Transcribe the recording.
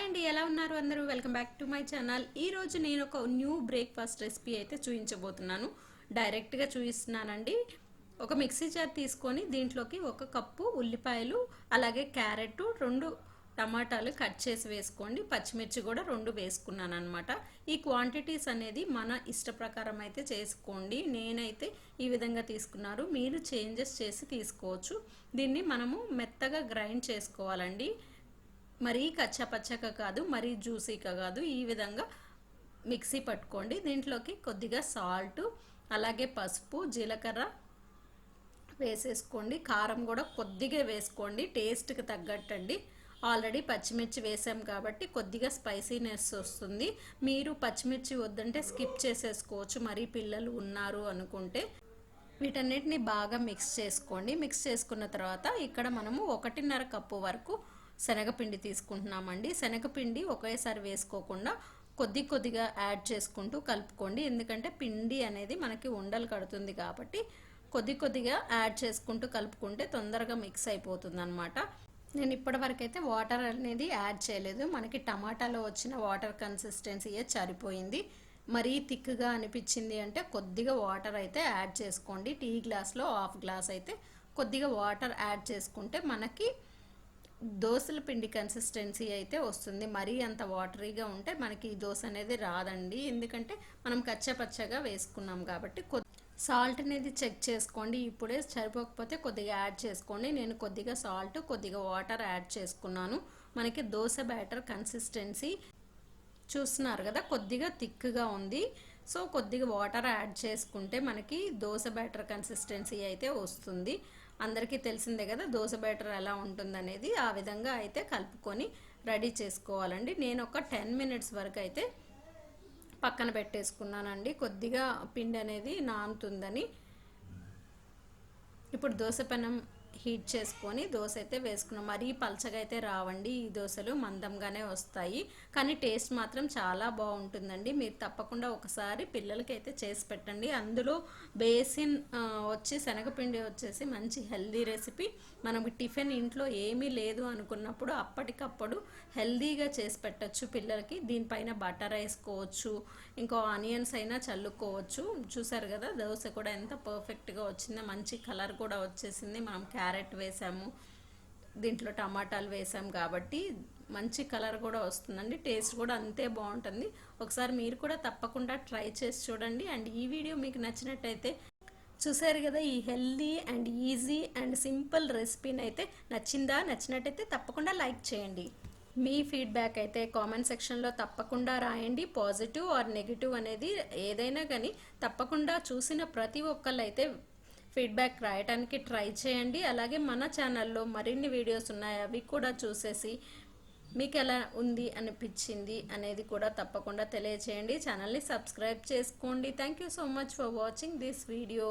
అండి, ఎలా ఉన్నారు అందరూ? Welcome back to my channel. ఈరోజు నేను ఒక న్యూ బ్రేక్ఫాస్ట్ రెసిపీ అయితే చూపించబోతున్నాను. డైరెక్ట్గా చూపిస్తున్నానండి. ఒక మిక్సీ జార్ తీసుకొని దీంట్లోకి 1 కప్పు ఉల్లిపాయలు, అలాగే క్యారెట్, 2 టమాటాలు కట్ చేసి వేసుకోండి. పచ్చిమిర్చి కూడా 2 వేసుకున్నాను అనమాట. ఈ క్వాంటిటీస్ అనేది మన ఇష్ట ప్రకారం అయితే చేసుకోండి. నేనైతే ఈ విధంగా తీసుకున్నారు, మీరు చేంజెస్ చేసి తీసుకోవచ్చు. దీన్ని మనము మెత్తగా గ్రైండ్ చేసుకోవాలండి. మరీ కచ్చాపచ్చగా కాదు, మరీ జ్యూసీగా కాదు. ఈ విధంగా మిక్సీ పట్టుకోండి. దీంట్లోకి కొద్దిగా సాల్ట్, అలాగే పసుపు, జీలకర్ర వేసేసుకోండి. కారం కూడా కొద్దిగా వేసుకోండి, టేస్ట్కి తగ్గట్టండి. ఆల్రెడీ పచ్చిమిర్చి వేసాం కాబట్టి కొద్దిగా స్పైసీనెస్ వస్తుంది. మీరు పచ్చిమిర్చి వద్దంటే స్కిప్ చేసేసుకోవచ్చు, మరీ పిల్లలు ఉన్నారు అనుకుంటే. వీటన్నిటిని బాగా మిక్స్ చేసుకోండి. మిక్స్ చేసుకున్న తర్వాత ఇక్కడ మనము 1.5 కప్పు వరకు శనగపిండి తీసుకుంటున్నామండి. శనగపిండి ఒకేసారి వేసుకోకుండా కొద్దిగా యాడ్ చేసుకుంటూ కలుపుకోండి. ఎందుకంటే పిండి అనేది మనకి ఉండలు కడుతుంది కాబట్టి కొద్దిగా యాడ్ చేసుకుంటూ కలుపుకుంటే తొందరగా మిక్స్ అయిపోతుంది అనమాట. నేను ఇప్పటివరకు అయితే వాటర్ అనేది యాడ్ చేయలేదు. మనకి టమాటాలో వచ్చిన వాటర్ కన్సిస్టెన్సీయే సరిపోయింది. మరీ థిక్గా అనిపించింది అంటే కొద్దిగా వాటర్ అయితే యాడ్ చేసుకోండి. టీ గ్లాస్లో 1/2 గ్లాస్ అయితే కొద్దిగా వాటర్ యాడ్ చేసుకుంటే మనకి దోసల పిండి కన్సిస్టెన్సీ అయితే వస్తుంది. మరీ అంత వాటరీగా ఉంటే మనకి ఈ దోశ అనేది రాదండి. ఎందుకంటే మనం కచ్చపచ్చగా వేసుకున్నాం కాబట్టి. సాల్ట్ అనేది చెక్ చేసుకోండి. ఇప్పుడే సరిపోకపోతే కొద్దిగా యాడ్ చేసుకోండి. నేను కొద్దిగా సాల్ట్, కొద్దిగా వాటర్ యాడ్ చేసుకున్నాను. మనకి దోశ బ్యాటర్ కన్సిస్టెన్సీ చూస్తున్నారు కదా, కొద్దిగా థిక్గా ఉంది. సో కొద్దిగా వాటర్ యాడ్ చేసుకుంటే మనకి దోశ బ్యాటర్ కన్సిస్టెన్సీ అయితే వస్తుంది. అందరికీ తెలిసిందే కదా దోశ బ్యాటర్ ఎలా ఉంటుందనేది. ఆ విధంగా అయితే కలుపుకొని రెడీ చేసుకోవాలండి. నేను ఒక 10 మినిట్స్ వరకు అయితే పక్కన పెట్టేసుకున్నానండి, కొద్దిగా పిండి అనేది నానుతుందని. ఇప్పుడు దోశ పెనం హీట్ చేసుకొని దోశ అయితే వేసుకున్నాం. మరీ పలచగా అయితే రావండి ఈ దోశలు, మందంగానే వస్తాయి. కానీ టేస్ట్ మాత్రం చాలా బాగుంటుందండి. మీరు తప్పకుండా ఒకసారి పిల్లలకి అయితే చేసి పెట్టండి. అందులో బేసిన్ వచ్చి శనగపిండి వచ్చేసి మంచి హెల్దీ రెసిపీ. మనకి టిఫిన్ ఇంట్లో ఏమీ లేదు అనుకున్నప్పుడు అప్పటికప్పుడు హెల్దీగా చేసి పెట్టచ్చు పిల్లలకి. దీనిపైన బటర్ వేసుకోవచ్చు, ఇంకో ఆనియన్స్ అయినా చల్లుకోవచ్చు. చూసారు కదా దోశ కూడా ఎంత పర్ఫెక్ట్గా వచ్చిందో, మంచి కలర్ కూడా వచ్చేసింది. మనం క్యారెట్ వేసాము, దీంట్లో టమాటాలు వేసాం కాబట్టి మంచి కలర్ కూడా వస్తుందండి. టేస్ట్ కూడా అంతే బాగుంటుంది. ఒకసారి మీరు కూడా తప్పకుండా ట్రై చేసి చూడండి. అండ్ ఈ వీడియో మీకు నచ్చినట్టయితే, చూసారు కదా ఈ healthy and easy and simple రెసిపీని అయితే నచ్చినట్టయితే తప్పకుండా లైక్ చేయండి. మీ ఫీడ్బ్యాక్ అయితే కామెంట్ సెక్షన్లో తప్పకుండా రాయండి. పాజిటివ్ ఆర్ నెగిటివ్ అనేది ఏదైనా కానీ తప్పకుండా చూసిన ప్రతి ఒక్కళ్ళు అయితే ఫీడ్బ్యాక్ రాయడానికి ట్రై చేయండి. అలాగే మన ఛానల్లో మరిన్ని వీడియోస్ ఉన్నాయి, అవి కూడా చూసేసి మీకు ఎలా ఉంది అనిపించింది అనేది కూడా తప్పకుండా తెలియచేయండి. ఛానల్ని సబ్స్క్రైబ్ చేసుకోండి. Thank you so much for watching this video.